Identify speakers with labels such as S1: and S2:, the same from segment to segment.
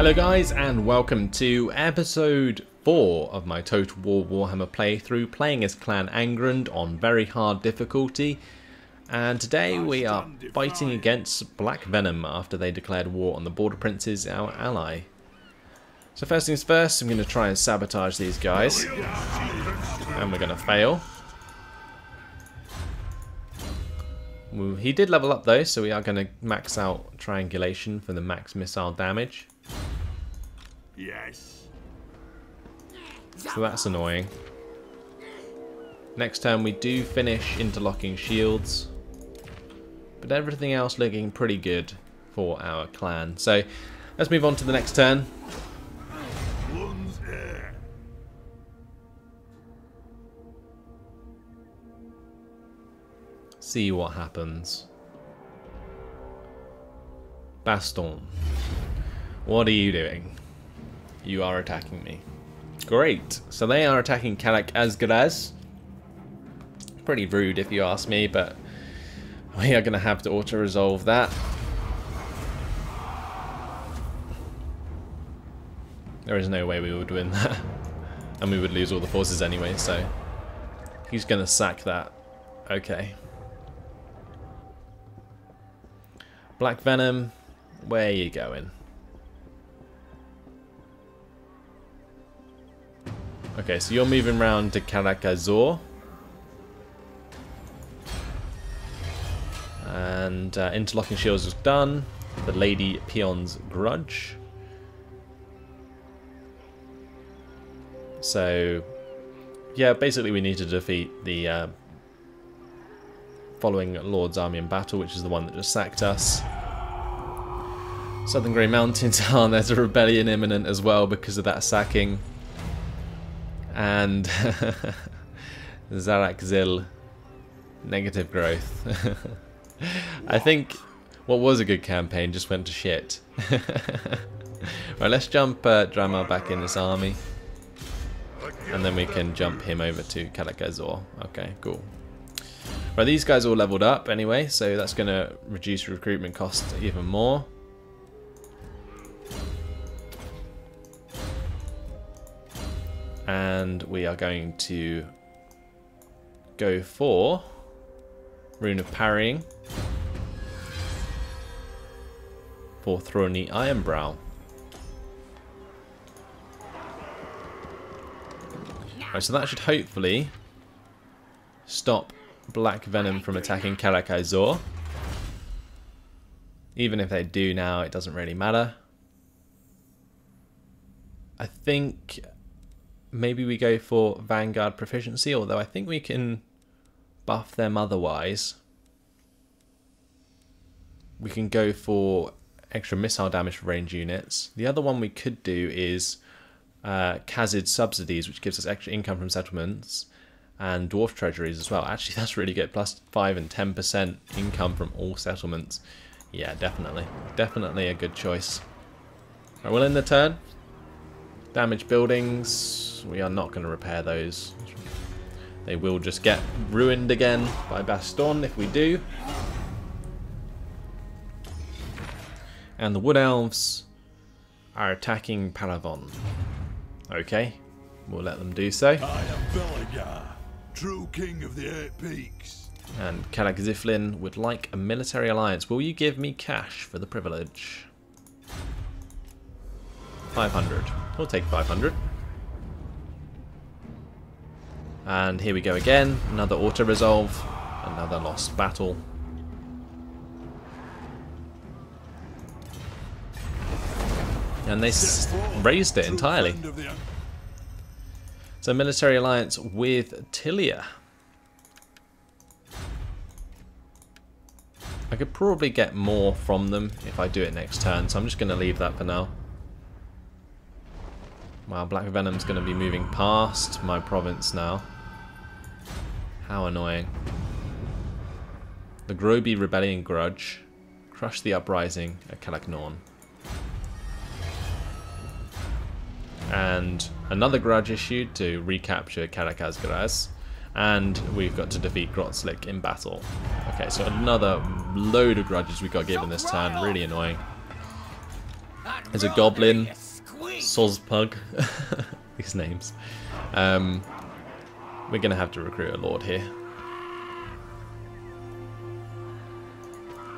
S1: Hello guys, and welcome to episode 4 of my Total War Warhammer playthrough, playing as Clan Angrund on very hard difficulty. And today we are fighting against Black Venom after they declared war on the Border Princes, our ally. So first things first, I'm going to try and sabotage these guys. And we're going to fail. He did level up though, so we are going to max out triangulation for the max missile damage.
S2: Yes.
S1: So that's annoying. Next turn we do finish interlocking shields, but everything else looking pretty good for our clan. So let's move on to the next turn. See what happens. Baston, what are you doing? You are attacking me. Great. So they are attacking Belegar. Pretty rude if you ask me, but we are going to have to auto-resolve that. There is no way we would win that. And we would lose all the forces anyway, so he's going to sack that. Okay. Black Venom, where are you going? Okay, so you're moving around to Belegar. And interlocking shields is done. The Lady Peon's Grudge. So, yeah, basically we need to defeat the following Lord's army in battle, which is the one that just sacked us. Southern Grey Mountains, there's a rebellion imminent as well because of that sacking. And Zarakzil, negative growth. I think what was a good campaign just went to shit. Right, let's jump Dramar back in this army. And then we can jump him over to Belegar. Okay, cool. Right, these guys all leveled up anyway, so that's going to reduce recruitment costs even more. And we are going to go for Rune of Parrying for Throny Ironbrow. Right, so that should hopefully stop Black Venom from attacking Belegar. Even if they do now, it doesn't really matter. I think maybe we go for Vanguard Proficiency, although I think we can buff them otherwise. We can go for extra missile damage for range units. The other one we could do is Khazid Subsidies, which gives us extra income from settlements, and Dwarf Treasuries as well. Actually, that's really good. Plus 5 and 10% income from all settlements. Yeah, definitely. Definitely a good choice. Right, we'll end the turn. Damaged buildings. We are not going to repair those. They will just get ruined again by Baston if we do. And the Wood Elves are attacking Palavon. Okay, we'll let them do so.
S2: I am Belegar, true king of the 8 peaks.
S1: And Belegar would like a military alliance. Will you give me cash for the privilege? 500. We'll take 500. And here we go again. Another auto-resolve. Another lost battle. And they raised it entirely. So military alliance with Tilia. I could probably get more from them if I do it next turn, so I'm just going to leave that for now. Wow, Black Venom's going to be moving past my province now. How annoying. The Groby Rebellion Grudge. Crush the Uprising at Belegar. And another grudge issued to recapture Belegar. And we've got to defeat Grotzlik in battle. Okay, so another load of grudges we got given this turn. Really annoying. There's a goblin, Sozpug, these names. We're going to have to recruit a lord here.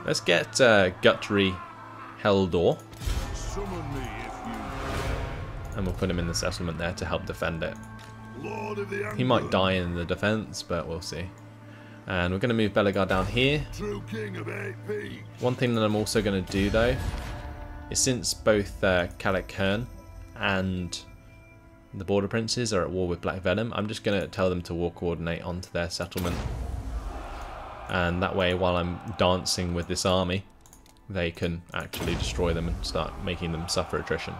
S1: Let's get Guthrie Heldor.
S2: Summon me if you...
S1: And we'll put him in the settlement there to help defend it.
S2: Lord of the
S1: He might die in the defense, but we'll see. And we're going to move Belegar down here.
S2: True king of 8 feet.
S1: One thing that I'm also going to do, though, is since both Kalak and the Border Princes are at war with Black Venom, I'm just going to tell them to war coordinate onto their settlement. And that way, while I'm dancing with this army, they can actually destroy them and start making them suffer attrition.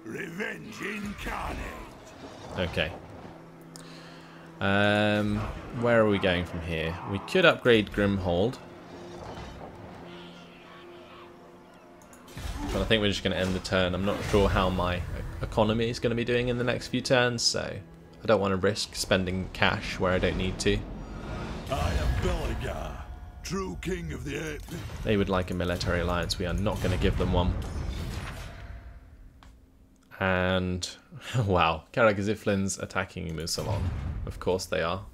S2: Revenge incarnate.
S1: Okay. Where are we going from here? We could upgrade Grimhold. But I think we're just going to end the turn. I'm not sure how my economy is going to be doing in the next few turns, so I don't want to risk spending cash where I don't need to.
S2: I am Belegar, true king of the 8 feet.
S1: They would like a military alliance. We are not going to give them one. And wow, Karagaziflin's attacking Musalon. Of course they are.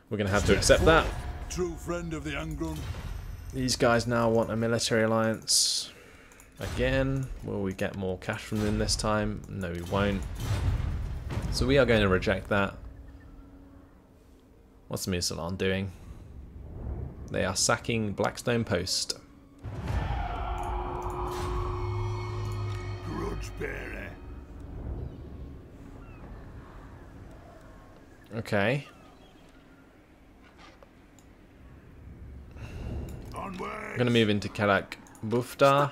S1: We're going to have to accept that.
S2: True friend of the Angrund.
S1: These guys now want a military alliance. Again, will we get more cash from them this time? No, we won't. So we are going to reject that. What's Musalon doing? They are sacking Blackstone Post.
S2: Bearer.
S1: Okay.
S2: Onwards.
S1: I'm going to move into Kalak Bufta.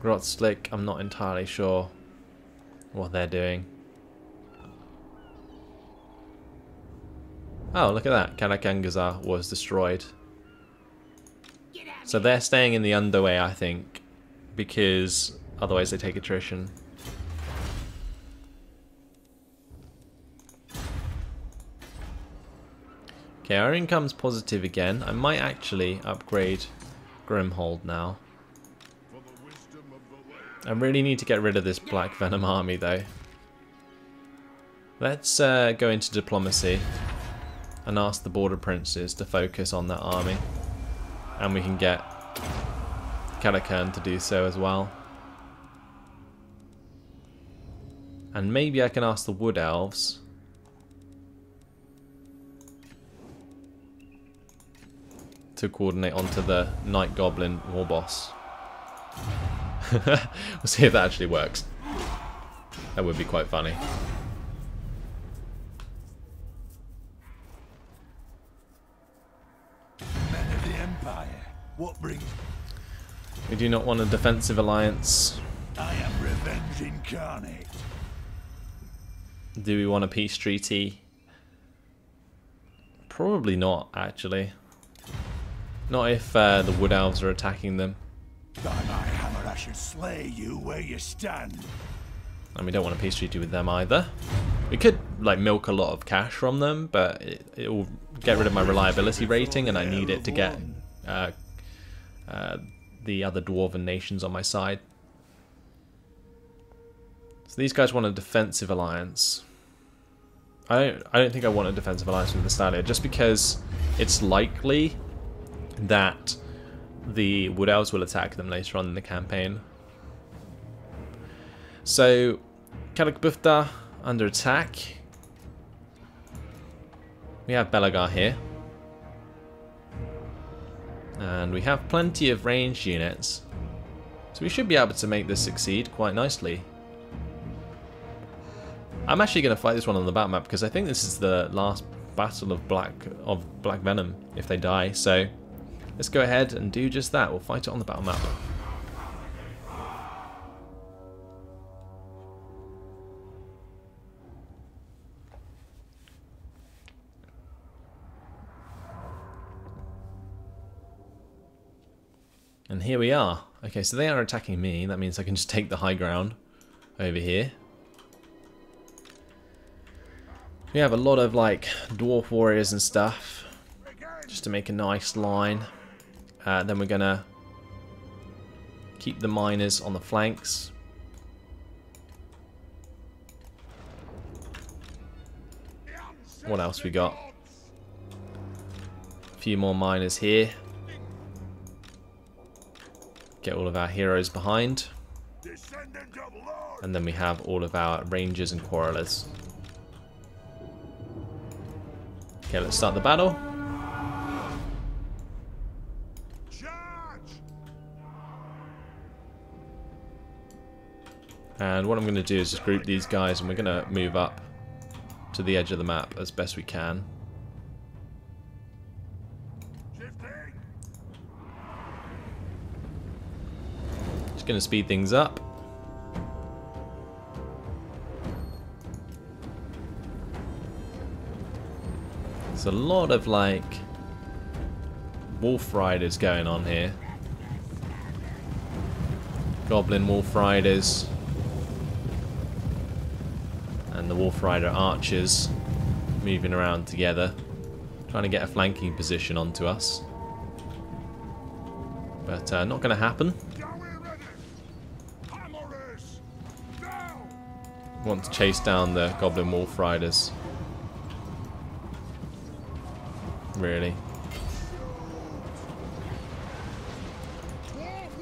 S1: Grotslik, I'm not entirely sure what they're doing. Oh, look at that. Kalak Angazar was destroyed. So they're staying in the underway, I think, because otherwise they take attrition. Okay, our income's positive again. I might actually upgrade Grimhold now. I really need to get rid of this Black Venom army though. Let's go into diplomacy and ask the Border Princes to focus on that army. And we can get Kalakern to do so as well. And maybe I can ask the Wood Elves to coordinate onto the Night Goblin War Boss. We'll see if that actually works. That would be quite funny.
S2: Men of the Empire, what brings...
S1: We do not want a defensive alliance.
S2: I am revenge incarnate.
S1: Do we want a peace treaty? Probably not, actually. Not if the Wood Elves are attacking them.
S2: By my hammer, I should slay you where you stand.
S1: And we don't want a peace treaty with them either. We could like milk a lot of cash from them, but it will get rid of my reliability rating, and I need it to get the other dwarven nations on my side. So these guys want a defensive alliance. I don't think I want a defensive alliance with Nestalia, just because it's likely that the Wood Elves will attack them later on in the campaign. So, Kalak Bufta under attack. We have Belegar here. And we have plenty of ranged units. So we should be able to make this succeed quite nicely. I'm actually going to fight this one on the battle map because I think this is the last battle of Black Venom if they die. So let's go ahead and do just that. We'll fight it on the battle map. And here we are. Okay, so they are attacking me. That means I can just take the high ground over here. We have a lot of like dwarf warriors and stuff, just to make a nice line. Then we're going to keep the miners on the flanks. What else we got? A few more miners here. Get all of our heroes behind. And then we have all of our rangers and quarrelers. Okay, let's start the battle. And what I'm going to do is just group these guys, and we're going to move up to the edge of the map as best we can. Just going to speed things up. There's a lot of like wolf riders going on here. Goblin wolf riders. And the Wolf Rider archers moving around together, trying to get a flanking position onto us. But not going to happen. Want to chase down the Goblin Wolf Riders. Really.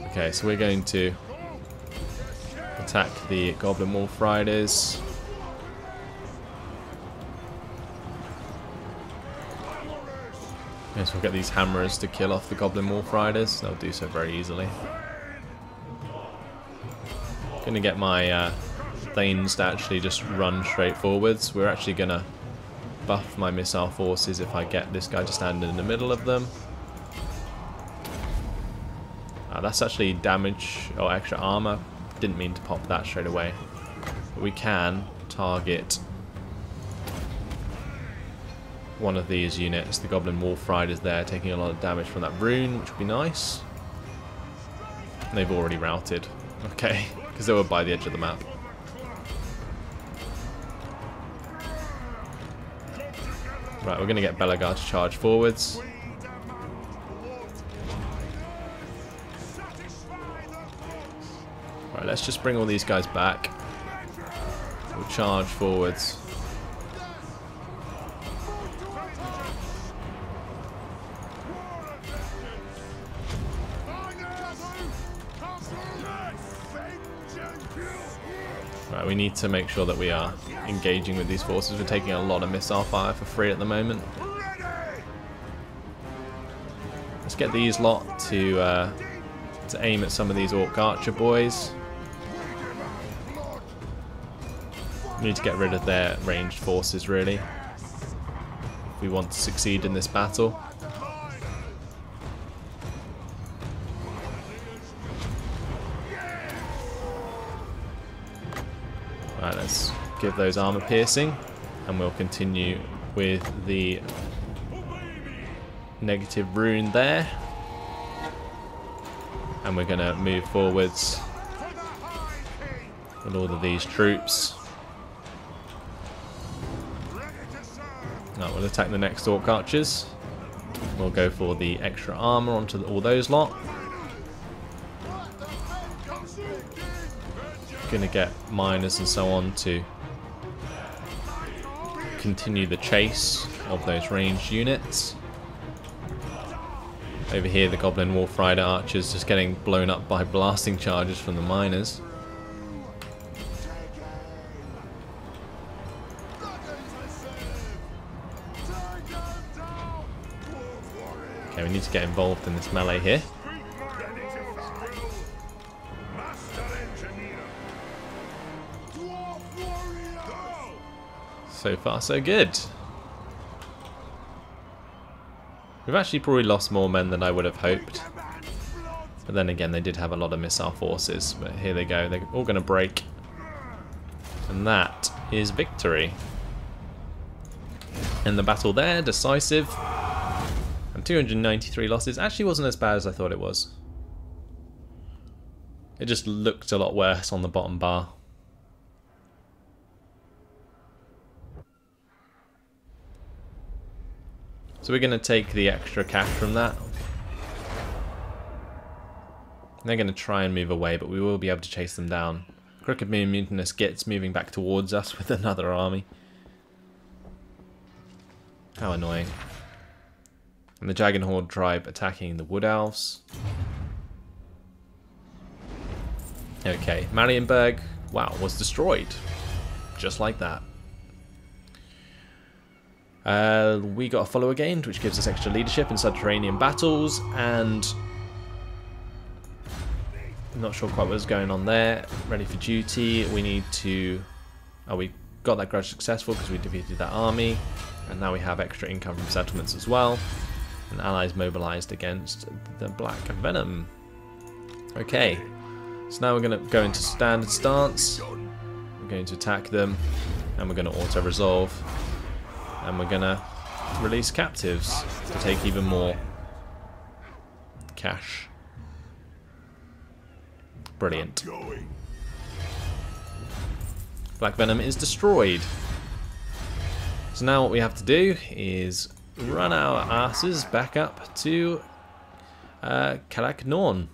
S1: Okay, so we're going to attack the Goblin Wolf Riders. Yes, we'll get these hammers to kill off the Goblin Wolf Riders. They'll do so very easily. Gonna get my Thanes to actually just run straight forwards. We're actually gonna buff my missile forces if I get this guy to stand in the middle of them. That's actually damage or extra armor. Didn't mean to pop that straight away. But we can target one of these units, the Goblin Wolf Riders there, taking a lot of damage from that rune, which would be nice. And they've already routed. Okay, because they were by the edge of the map. Right, we're going to get Belegar to charge forwards. Right, let's just bring all these guys back. We'll charge forwards. Right, we need to make sure that we are engaging with these forces. We're taking a lot of missile fire for free at the moment. Let's get these lot to aim at some of these Orc Archer boys. We need to get rid of their ranged forces, really, if we want to succeed in this battle. Right, let's give those armor piercing, and we'll continue with the negative rune there. And we're going to move forwards with all of these troops. Now we'll attack the next Orc Archers. We'll go for the extra armor onto all those lot. Gonna get miners and so on to continue the chase of those ranged units. Over here the Goblin Wolf Rider archers just getting blown up by blasting charges from the miners. Okay, we need to get involved in this melee here. So far, so good. We've actually probably lost more men than I would have hoped. But then again, they did have a lot of missile forces. But here they go. They're all going to break. And that is victory. And the battle there, decisive. And 293 losses. Actually wasn't as bad as I thought it was. It just looked a lot worse on the bottom bar. So we're going to take the extra cash from that. They're going to try and move away, but we will be able to chase them down. Crooked Moon Mutinous gets moving back towards us with another army. How annoying. And the Dragon Horde tribe attacking the Wood Elves. Okay, Marienburg, wow, was destroyed. Just like that. We got a follower gained, which gives us extra leadership in subterranean battles, and I'm not sure quite what's going on there. Ready for duty. We need to... Oh, we got that grudge successful because we defeated that army, and now we have extra income from settlements as well. And allies mobilized against the Black Venom. Okay, so now we're going to go into standard stance. We're going to attack them, and we're going to auto-resolve. And we're going to release captives to take even more cash. Brilliant. Black Venom is destroyed. So now what we have to do is run our asses back up to Kalak Norn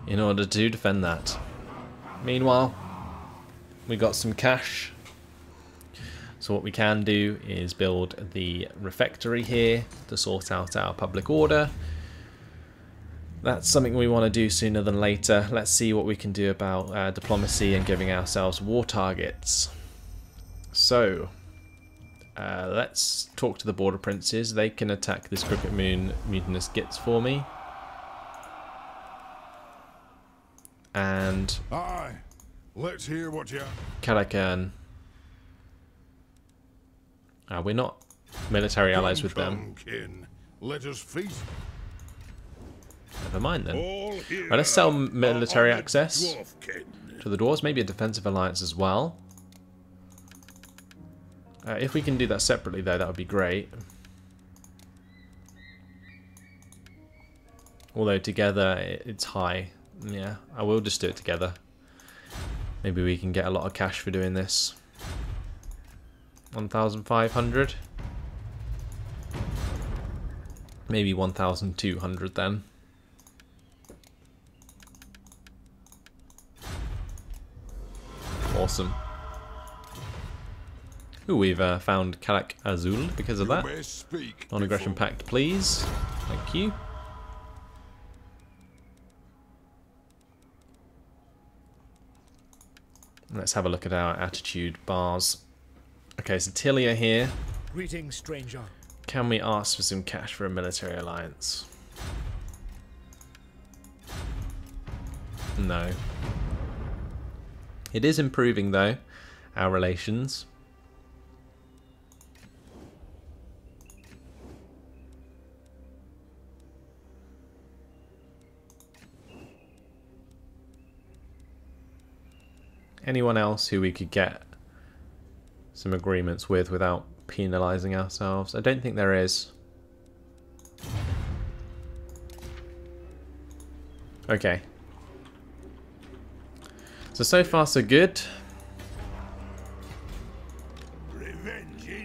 S1: in order to defend that. Meanwhile, we got some cash. So what we can do is build the refectory here to sort out our public order. That's something we want to do sooner than later. Let's see what we can do about diplomacy and giving ourselves war targets. So, let's talk to the border princes. They can attack this Crooked Moon Mutinous Gits for me. And...
S2: Aye, let's hear what you...
S1: Kalakan. We're not military allies with them.
S2: Kin. Let us feast.
S1: Never mind then. Right, let's sell military access to the dwarves. Maybe a defensive alliance as well. If we can do that separately though, that would be great. Although together it's high. Yeah, I will just do it together. Maybe we can get a lot of cash for doing this. 1,500. Maybe 1,200 then. Awesome. Ooh, we've found Kalak Azul because of that. Non-aggression pact, please. Thank you. Let's have a look at our attitude bars. Okay, so Tilia here.
S3: Greetings, stranger.
S1: Can we ask for some cash for a military alliance? No. It is improving though, our relations. Anyone else who we could get some agreements with without penalising ourselves? I don't think there is. Okay. So far so good.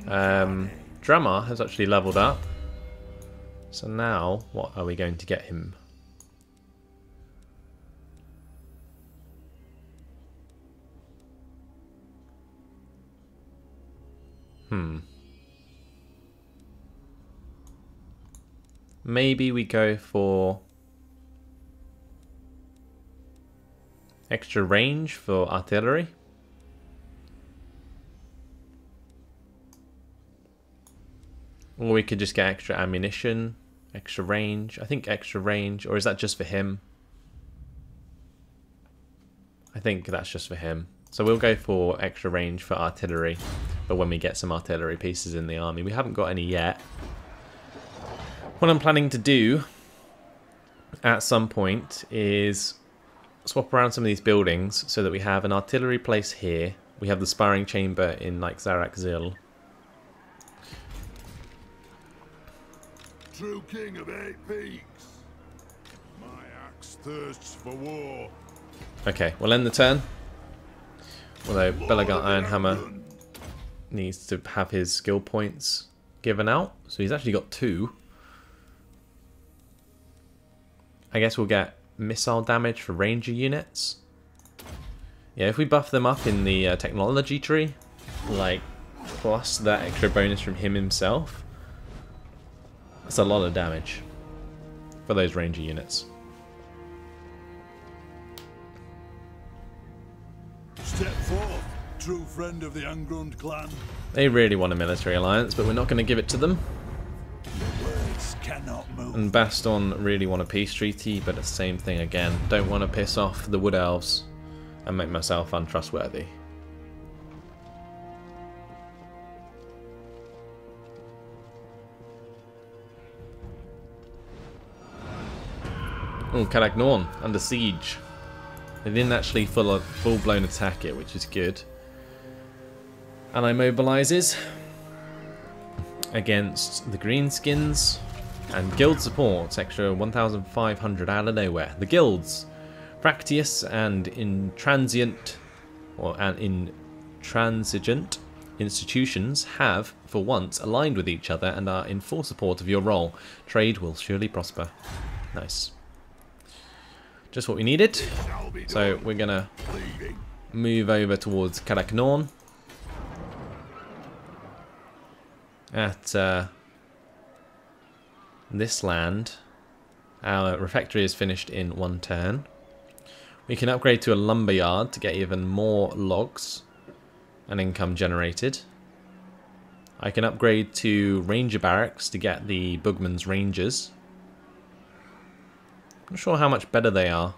S1: Dramar has actually leveled up. So now, what are we going to get him? Maybe we go for extra range for artillery. Or we could just get extra ammunition, extra range. I think extra range, or is that just for him? I think that's just for him. So we'll go for extra range for artillery, but when we get some artillery pieces in the army. We haven't got any yet. What I'm planning to do at some point is swap around some of these buildings so that we have an artillery place here. We have the sparring chamber in like Zarak Zil.
S2: True king of 8 peaks. My axe thirsts for war.
S1: Okay, we'll end the turn. Although Belegar Ironhammer needs to have his skill points given out. So he's actually got 2. I guess we'll get missile damage for ranger units. Yeah, if we buff them up in the technology tree, like plus that extra bonus from him himself, that's a lot of damage for those ranger units.
S2: Step forth, true friend of the Angrund clan.
S1: They really want a military alliance, but we're not going to give it to them.
S2: Your words cannot move.
S1: And Baston really want a peace treaty, but it's the same thing again. Don't want to piss off the Wood Elves and make myself untrustworthy. Oh, Clan Angrund under siege. They didn't actually full-blown attack it, which is good. And I mobilises against the Greenskins and guild supports, extra 1,500 out of nowhere. The guilds, Practious and Intransigent institutions have, for once, aligned with each other and are in full support of your role. Trade will surely prosper. Nice. Just what we needed. So we're gonna move over towards Clan Angrund. At this land, our refectory is finished in 1 turn. We can upgrade to a lumberyard to get even more logs and income generated. I can upgrade to ranger barracks to get the Bugman's Rangers. I'm not sure how much better they are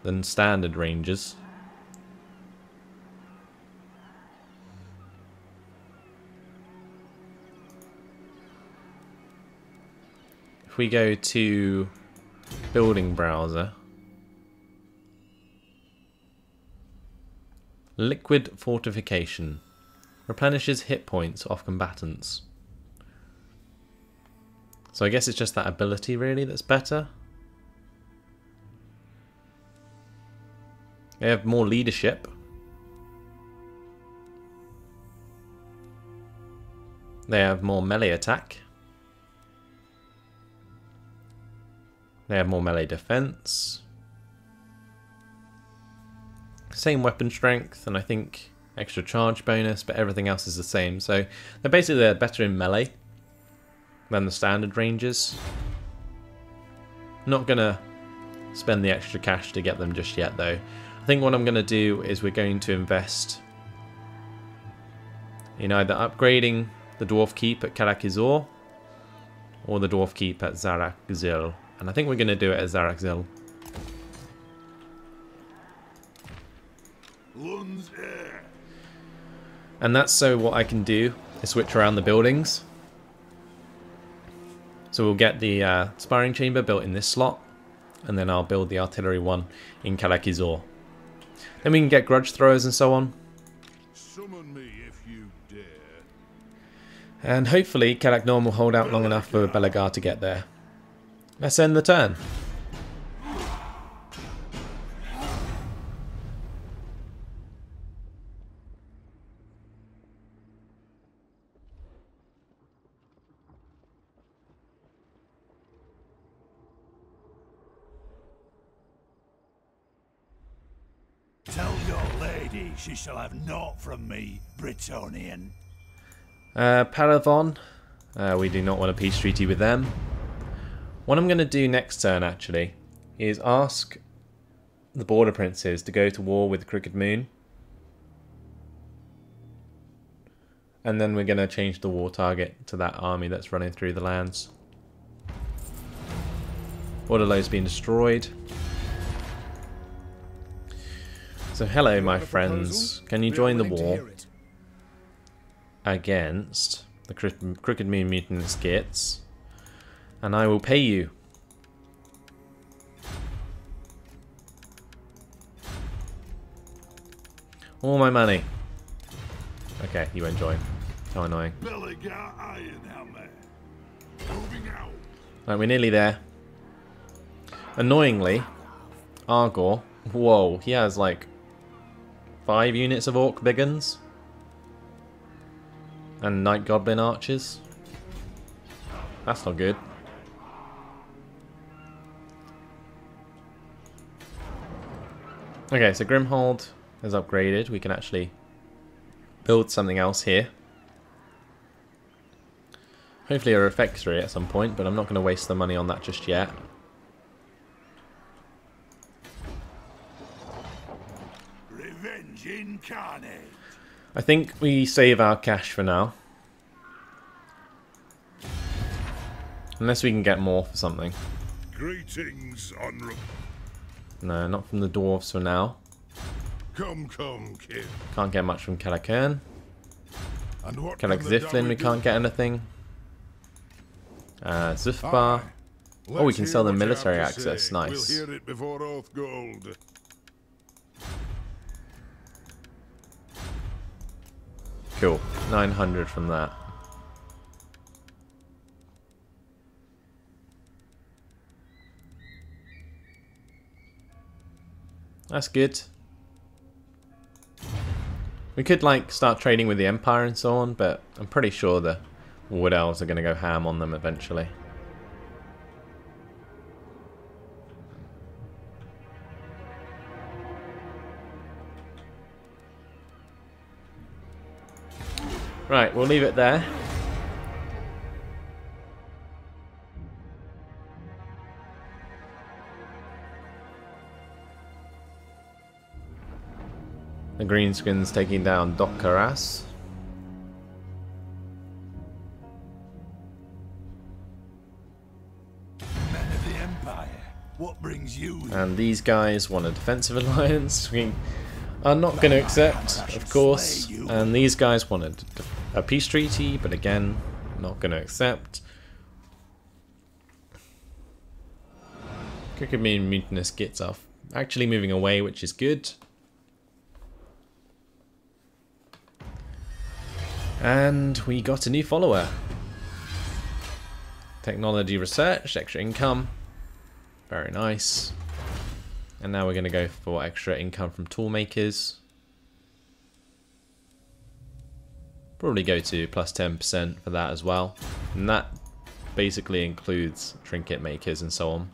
S1: than standard rangers. If we go to building browser, liquid fortification replenishes hit points off combatants. So I guess it's just that ability really that's better. They have more leadership. They have more melee attack. They have more melee defense. Same weapon strength, and I think extra charge bonus, but everything else is the same. So they're better in melee than the standard rangers. Not gonna spend the extra cash to get them just yet though. I think what I'm gonna do is we're going to invest in either upgrading the Dwarf Keep at Karakizor or the Dwarf Keep at Zarakzil. And I think we're gonna do it at Zarakzil. And that's so what I can do is switch around the buildings. So we'll get the sparring chamber built in this slot, and then I'll build the artillery one in Karakizor. Then we can get grudge throwers and so on.
S2: Summon me if you dare.
S1: And hopefully Clan Angrund will hold out long enough for Belegar to get there. Let's end the turn.
S2: Tell your lady she shall have naught from me, Britonian.
S1: Paravon, we do not want a peace treaty with them. What I'm going to do next turn actually is ask the border princes to go to war with Crooked Moon. And then we're going to change the war target to that army that's running through the lands. Waterloo's been destroyed. So hello my friends, can you join the war against the Crooked Moon Mutant Skits? And I will pay you. All my money. Okay, you won't join. How annoying.
S2: Belegar Ironhammer. Moving out.
S1: Right, we're nearly there. Annoyingly, Argor, whoa, he has like 5 units of Orc Biggins. And Night Goblin Archers. That's not good. Okay, so Grimhold is upgraded. We can actually build something else here. Hopefully a refectory at some point, but I'm not going to waste the money on that just yet.
S2: Revenge incarnate.
S1: I think we save our cash for now. Unless we can get more for something.
S3: Greetings, honorable.
S1: No, not from the dwarves for now.
S3: Come, kid.
S1: Can't get much from Kalakern.
S3: And what
S1: Kalak
S3: can the
S1: Ziflin,
S3: dummy
S1: we
S3: do?
S1: can't get anything. Zufbar. Oh, we
S3: Let's
S1: can
S3: hear
S1: sell them
S3: what you have
S1: military
S3: to
S1: access.
S3: say.
S1: Nice.
S3: We'll hear it before Oath Gold.
S1: Cool. 900 from that. That's good. We could like start trading with the Empire and so on, but I'm pretty sure the Wood Elves are going to go ham on them eventually. Right, we'll leave it there. The Greenskins taking down Dokkaras.
S2: Men of the Empire, what brings you here?
S1: And these guys want a defensive alliance. We are not going to accept, of course. And these guys wanted a peace treaty, but again, not going to accept. Could mean mutinous gets off. Actually moving away, which is good. And we got a new follower. Technology research, extra income. Very nice. And now we're going to go for extra income from tool makers. Probably go to plus 10% for that as well. And that basically includes trinket makers and so on.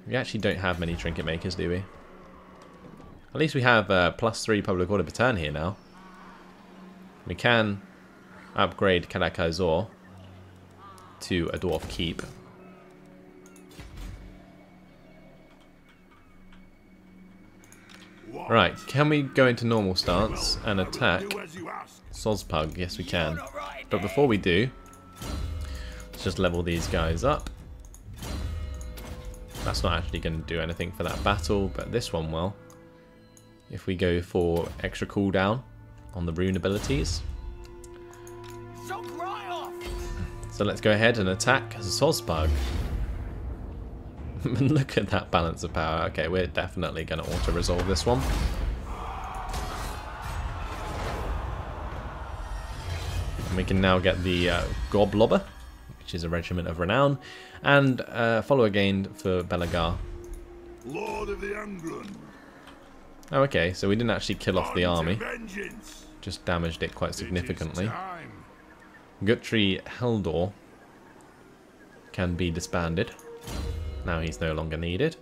S1: We actually don't have many trinket makers, do we? At least we have plus 3 public order per turn here now. We can upgrade Kalakazor to a dwarf keep. Right, can we go into normal stance and attack Sozpug? Yes, we can. But before we do, let's just level these guys up. That's not actually going to do anything for that battle, but this one will. If we go for extra cooldown on the rune abilities. So let's go ahead and attack as a Sozpug. Look at that balance of power. Okay, we're definitely going to auto-resolve this one. And we can now get the Goblobber, which is a regiment of renown, and follower gained for Belegar.
S2: Lord of the Angrund.
S1: Oh, okay, so we didn't actually kill off the army, just damaged it quite significantly. Guthrie Heldor can be disbanded. Now he's no longer needed.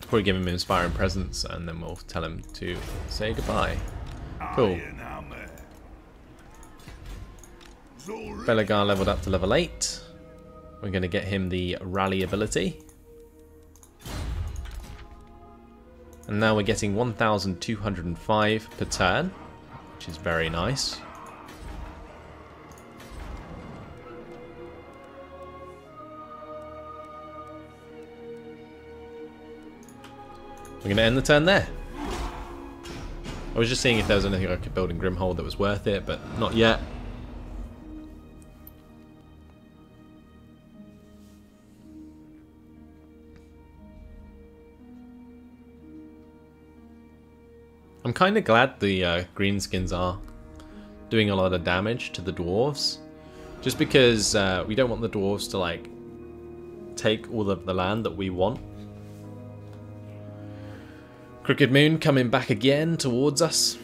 S1: Probably give him Inspiring Presence and then we'll tell him to say goodbye. Cool. Belegar leveled up to level 8. We're going to get him the Rally ability. And now we're getting 1,205 per turn, which is very nice. We're going to end the turn there. I was just seeing if there was anything I could build in Grimhold that was worth it, but not yet. I'm kind of glad the Greenskins are doing a lot of damage to the dwarves. Just because we don't want the dwarves to like take all of the land that we want. Crooked Moon coming back again towards us.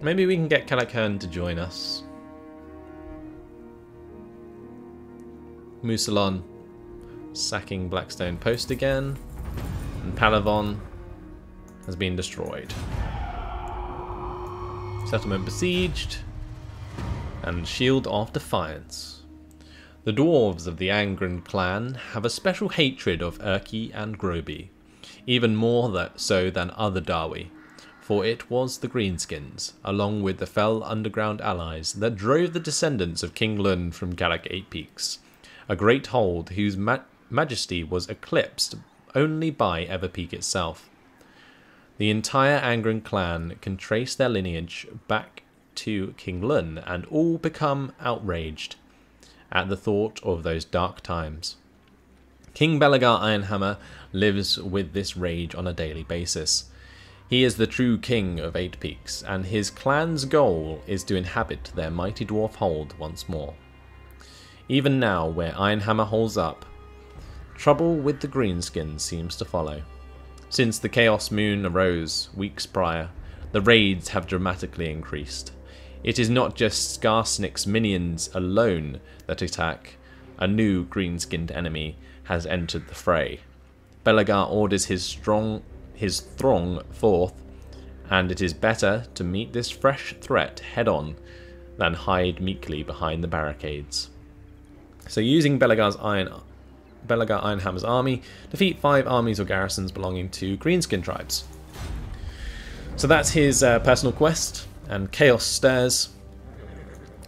S1: Maybe we can get Kalakern to join us. Musalon sacking Blackstone Post again. And Palavon has been destroyed. Settlement besieged. And Shield of Defiance. The dwarves of the Angrund clan have a special hatred of Urki and Groby, even more so than other Dawi, for it was the Greenskins, along with the fell underground allies, that drove the descendants of King Lund from Galak 8 Peaks, a great hold whose majesty was eclipsed only by Everpeak itself. The entire Angrund clan can trace their lineage back to King Lund, and all become outraged at the thought of those dark times. King Belegar Ironhammer lives with this rage on a daily basis. He is the true king of 8 Peaks, and his clan's goal is to inhabit their mighty dwarf hold once more. Even now, where Ironhammer holds up, trouble with the Greenskins seems to follow. Since the Chaos Moon arose weeks prior, the raids have dramatically increased. It is not just Skarsnik's minions alone that attack. A new green-skinned enemy has entered the fray. Belegar orders his throng forth, and it is better to meet this fresh threat head-on than hide meekly behind the barricades. So using Belegar Ironhammer's army, defeat 5 armies or garrisons belonging to greenskin tribes. So that's his personal quest, and chaos stirs.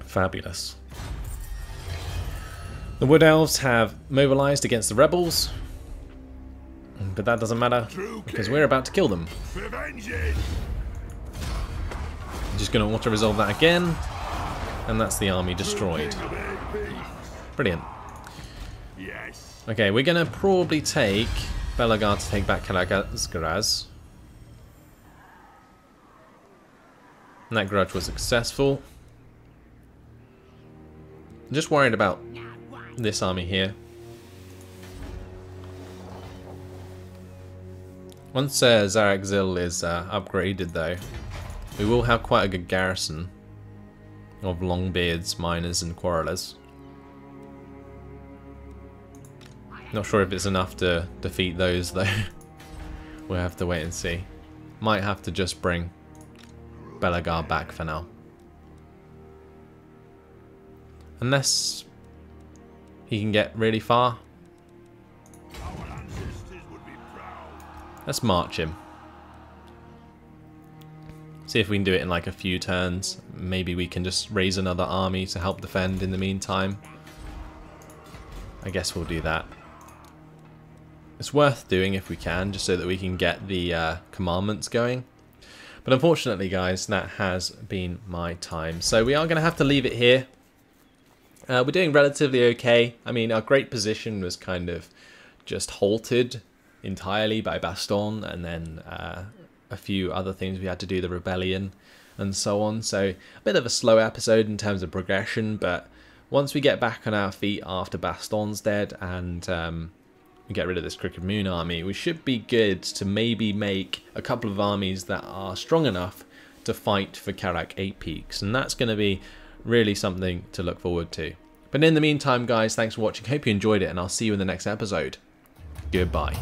S1: Fabulous. The Wood Elves have mobilized against the rebels, but that doesn't matter because we're about to kill them. Just going to auto-resolve that again, and that's the army destroyed. Brilliant. Okay, we're going to probably take Belegar to take back Kalagazgaraz. And that grudge was successful. I'm just worried about this army here. Once Zarak Zil is upgraded though, we will have quite a good garrison of Longbeards, Miners and Quarrelers. Not sure if it's enough to defeat those though. We'll have to wait and see. Might have to just bring Belegar back for now. Unless he can get really far. Let's march him. See if we can do it in like a few turns. Maybe we can just raise another army to help defend in the meantime. I guess we'll do that. It's worth doing if we can, just so that we can get the commandments going. But unfortunately, guys, that has been my time. So we are going to have to leave it here. We're doing relatively okay. I mean, our great position was kind of just halted entirely by Baston, and then a few other things we had to do, the rebellion and so on. So a bit of a slow episode in terms of progression, but once we get back on our feet after Baston's dead and we get rid of this Crooked Moon army, we should be good to maybe make a couple of armies that are strong enough to fight for Karak 8 Peaks, and that's going to be really something to look forward to. But in the meantime, guys, thanks for watching. Hope you enjoyed it, and I'll see you in the next episode. Goodbye.